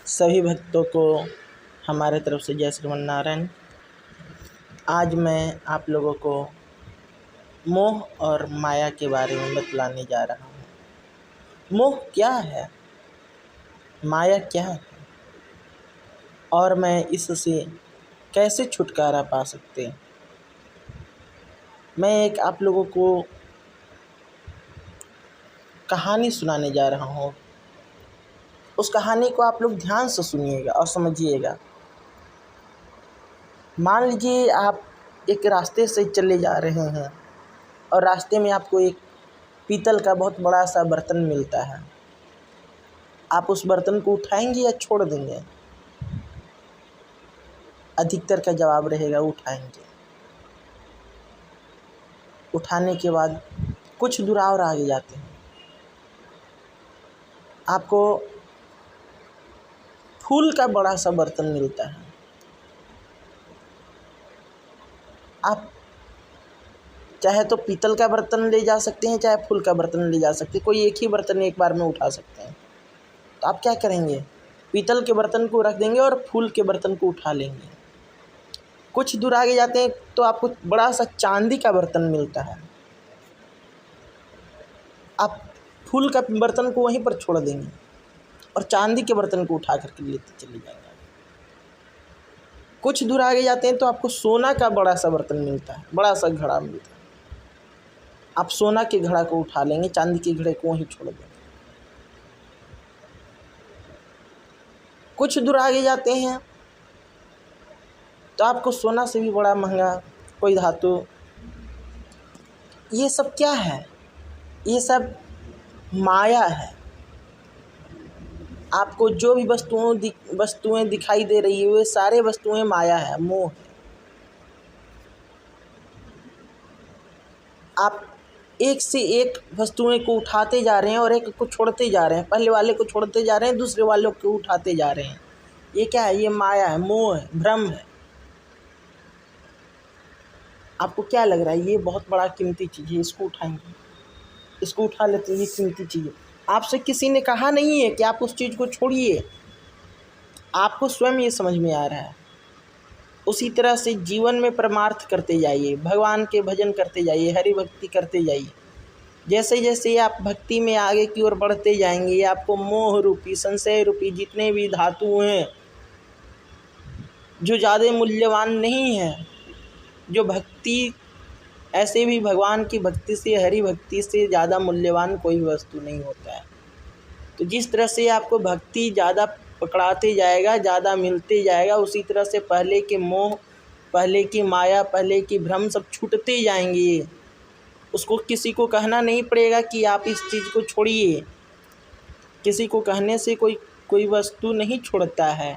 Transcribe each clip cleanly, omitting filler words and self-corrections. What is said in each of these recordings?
सभी भक्तों को हमारे तरफ से जय श्रीमन्नारायण। आज मैं आप लोगों को मोह और माया के बारे में बतलाने जा रहा हूँ। मोह क्या है, माया क्या है और मैं इससे कैसे छुटकारा पा सकते हैं। मैं एक आप लोगों को कहानी सुनाने जा रहा हूँ। उस कहानी को आप लोग ध्यान से सुनिएगा और समझिएगा। मान लीजिए आप एक रास्ते से चले जा रहे हैं और रास्ते में आपको एक पीतल का बहुत बड़ा सा बर्तन मिलता है। आप उस बर्तन को उठाएंगे या छोड़ देंगे? अधिकतर का जवाब रहेगा उठाएंगे। उठाने के बाद कुछ दूर और आगे जाते हैं, आपको फूल का बड़ा सा बर्तन मिलता है। आप चाहे तो पीतल का बर्तन ले जा सकते हैं, चाहे फूल का बर्तन ले जा सकते हैं। कोई एक ही बर्तन एक बार में उठा सकते हैं। तो आप क्या करेंगे? पीतल के बर्तन को रख देंगे और फूल के बर्तन को उठा लेंगे। कुछ दूर आगे जाते हैं तो आपको बड़ा सा चांदी का बर्तन मिलता है। आप फूल का बर्तन को वहीं पर छोड़ देंगे और चांदी के बर्तन को उठा करके लेते चले जाएंगे। कुछ दूर आगे जाते हैं तो आपको सोना का बड़ा सा बर्तन मिलता है, बड़ा सा घड़ा मिलता है। आप सोना के घड़ा को उठा लेंगे, चांदी के घड़े को वहीं छोड़ देंगे। कुछ दूर आगे जाते हैं तो आपको सोना से भी बड़ा महंगा कोई धातु। ये सब क्या है? ये सब माया है। आपको जो भी वस्तुएं दिखाई दे रही है वे सारे वस्तुएं माया है, मोह है। आप एक से एक वस्तुएं को उठाते जा रहे हैं और एक को छोड़ते जा रहे हैं। पहले वाले को छोड़ते जा रहे हैं, दूसरे वालों को उठाते जा रहे हैं। ये क्या है? ये माया है, मोह है, भ्रम है। आपको क्या लग रहा है ये बहुत बड़ा कीमती चीज़ है, इसको उठाएंगे, इसको उठा लेते हैं, ये कीमती चीज़ है। आपसे किसी ने कहा नहीं है कि आप उस चीज़ को छोड़िए, आपको स्वयं ये समझ में आ रहा है। उसी तरह से जीवन में परमार्थ करते जाइए, भगवान के भजन करते जाइए, हरि भक्ति करते जाइए। जैसे जैसे आप भक्ति में आगे की ओर बढ़ते जाएंगे, आपको मोह रूपी, संशय रूपी जितने भी धातु हैं जो ज़्यादा मूल्यवान नहीं है, जो भक्ति ऐसे भी भगवान की भक्ति से, हरि भक्ति से ज़्यादा मूल्यवान कोई वस्तु नहीं होता है। तो जिस तरह से आपको भक्ति ज़्यादा पकड़ाते जाएगा, ज़्यादा मिलते जाएगा, उसी तरह से पहले के मोह, पहले की माया, पहले की भ्रम सब छूटते जाएंगे। उसको किसी को कहना नहीं पड़ेगा कि आप इस चीज़ को छोड़िए। किसी को कहने से कोई वस्तु नहीं छोड़ता है।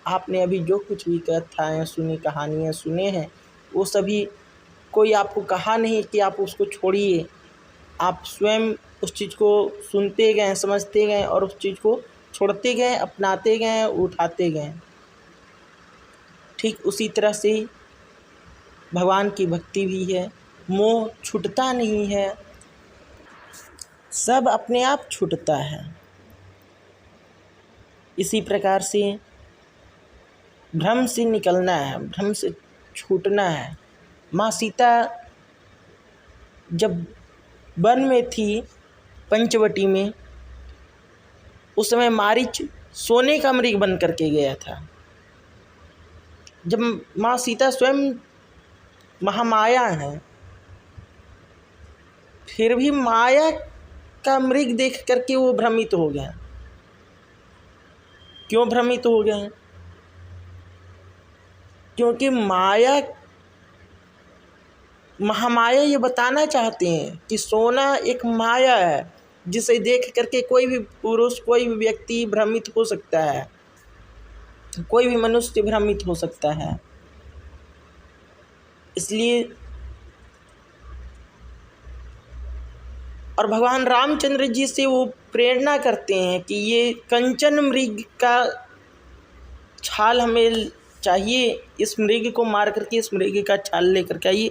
आपने अभी जो कुछ भी कथाएँ सुनी, कहानियाँ सुने हैं, वो सभी कोई आपको कहा नहीं कि आप उसको छोड़िए। आप स्वयं उस चीज़ को सुनते गए, समझते गए और उस चीज़ को छोड़ते गए, अपनाते गए, उठाते गए। ठीक उसी तरह से भगवान की भक्ति भी है। मोह छूटता नहीं है, सब अपने आप छूटता है। इसी प्रकार से भ्रम से निकलना है, भ्रम से छूटना है। माँ सीता जब वन में थी, पंचवटी में, उस समय मारीच सोने का मृग बन करके गया था। जब माँ सीता स्वयं महामाया है, फिर भी माया का मृग देख करके वो भ्रमित हो गए। क्यों भ्रमित हो गए? क्योंकि महामाया ये बताना चाहते हैं कि सोना एक माया है, जिसे देख करके कोई भी पुरुष, कोई भी व्यक्ति भ्रमित हो सकता है, कोई भी मनुष्य भ्रमित हो सकता है। इसलिए और भगवान रामचंद्र जी से वो प्रेरणा करते हैं कि ये कंचन मृग का छाल हमें चाहिए। इस मृग को मार करके इस मृग का छाल लेकर के आइए,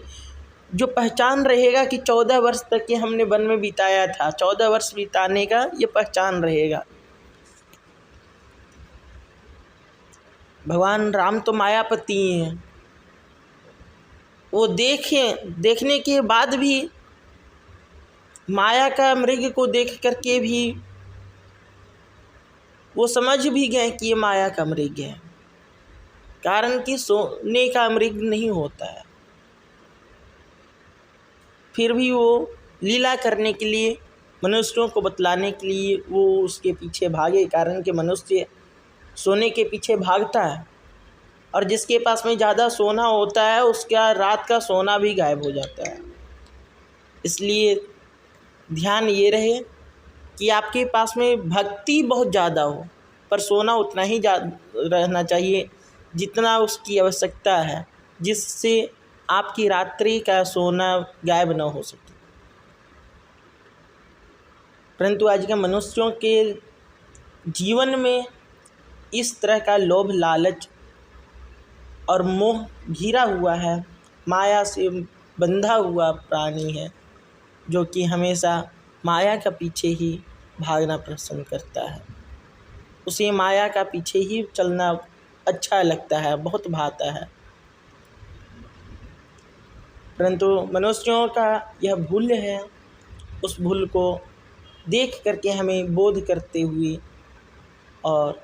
जो पहचान रहेगा कि 14 वर्ष तक के हमने वन में बिताया था, 14 वर्ष बिताने का ये पहचान रहेगा। भगवान राम तो मायापति हैं, वो देखने के बाद भी माया का मृग को देख करके भी वो समझ भी गए कि ये माया का मृग है, कारण कि सोने का मृग नहीं होता है। फिर भी वो लीला करने के लिए, मनुष्यों को बतलाने के लिए वो उसके पीछे भागे, कारण कि मनुष्य सोने के पीछे भागता है और जिसके पास में ज़्यादा सोना होता है उसका रात का सोना भी गायब हो जाता है। इसलिए ध्यान ये रहे कि आपके पास में भक्ति बहुत ज़्यादा हो, पर सोना उतना ही रहना चाहिए जितना उसकी आवश्यकता है, जिससे आपकी रात्रि का सोना गायब न हो सके। परंतु आज के मनुष्यों के जीवन में इस तरह का लोभ, लालच और मोह घिरा हुआ है, माया से बंधा हुआ प्राणी है, जो कि हमेशा माया का पीछे ही भागना पसंद करता है। उसे माया का पीछे ही चलना अच्छा लगता है, बहुत भाता है। परंतु मनुष्यों का यह भूल है, उस भूल को देख करके हमें बोध करते हुए और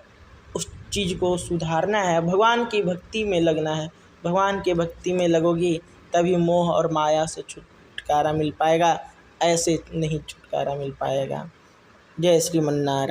उस चीज़ को सुधारना है, भगवान की भक्ति में लगना है। भगवान की भक्ति में लगोगे तभी मोह और माया से छुटकारा मिल पाएगा, ऐसे नहीं छुटकारा मिल पाएगा। जय श्रीमन्नारायण।